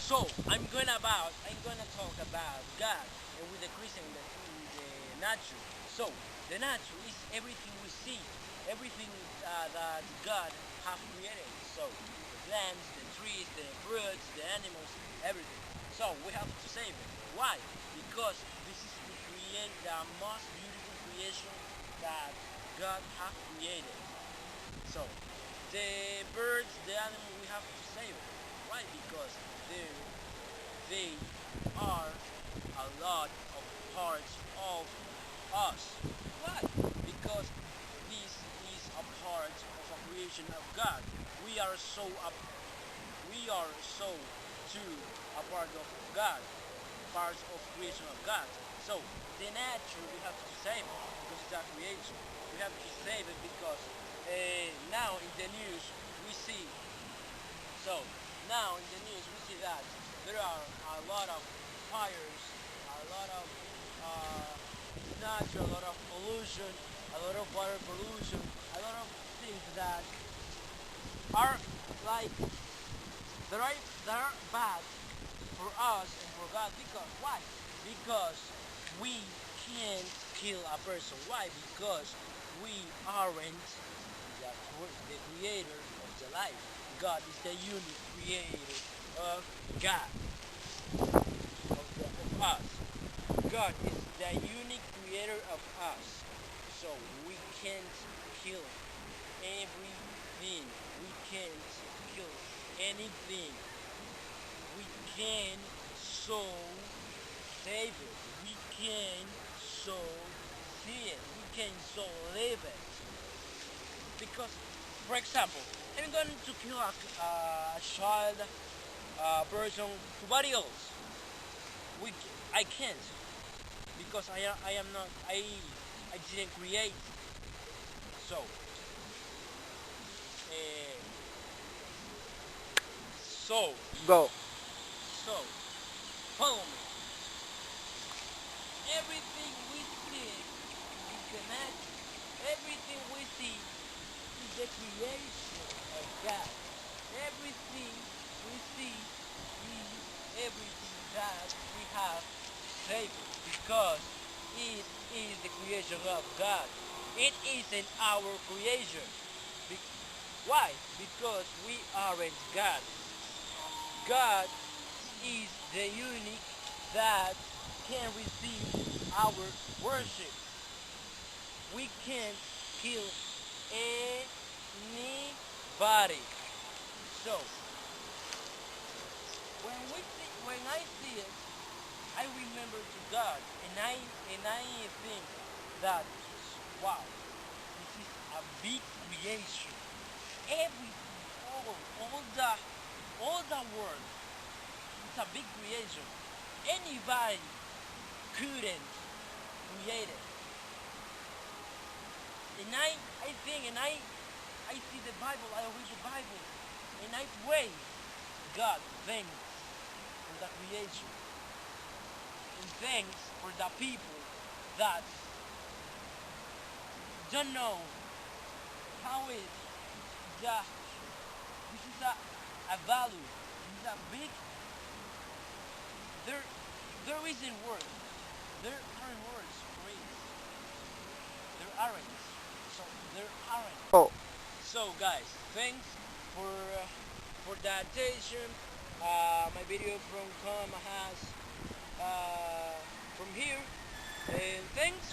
So I'm gonna talk about God and with the Christian the nature. So the nature is everything we see, everything that God have created. So the plants, the trees, the birds, the animals, everything. So we have to save it. Why? Because this is the most beautiful creation that God have created. So the birds, the animals, we have to save it. Why? Because they they are a lot of parts of us. Why? Because this is a part of a creation of God. We are so up, we are so too a part of God, parts of creation of God. So the nature we have to save it because it's a creation. We have to save it because now in the news we see so now in the news we see that there are a lot of fires, a lot of uh, natural, a lot of pollution, a lot of water pollution, a lot of things that are like that are bad for us and for God. Because why? Because we can't kill a person. Why? Because we aren't the creator of the life. God is the unique creator of God, of us. God is the unique creator of us. So we can't kill everything. We can't kill anything. We can so save it. We can so see it. We can so live it. Because, for example, I'm going to kill a child, a person, somebody else. I can't because I am not I didn't create. So so go. So follow me. Everything we see is the nature. Everything we see is the creation of God. Everything we see is everything that we have saved because it is the creation of God. It isn't our creation. Be- why? Because we aren't God. God is the unique that can receive our worship. We can't kill anybody. So when I see it, I remember to God, and I think that wow, this is a big creation. Everything, all the world, it's a big creation. Anybody couldn't create it. And I think, and I see the Bible, I read the Bible, and I pray, God, thanks for the creation, and thanks for the people that don't know how is the this is a value. This is a big there there isn't words. There aren't words for it. There aren't. So there aren't. Oh. So guys, thanks for the attention. My video from Tom has from here, and thanks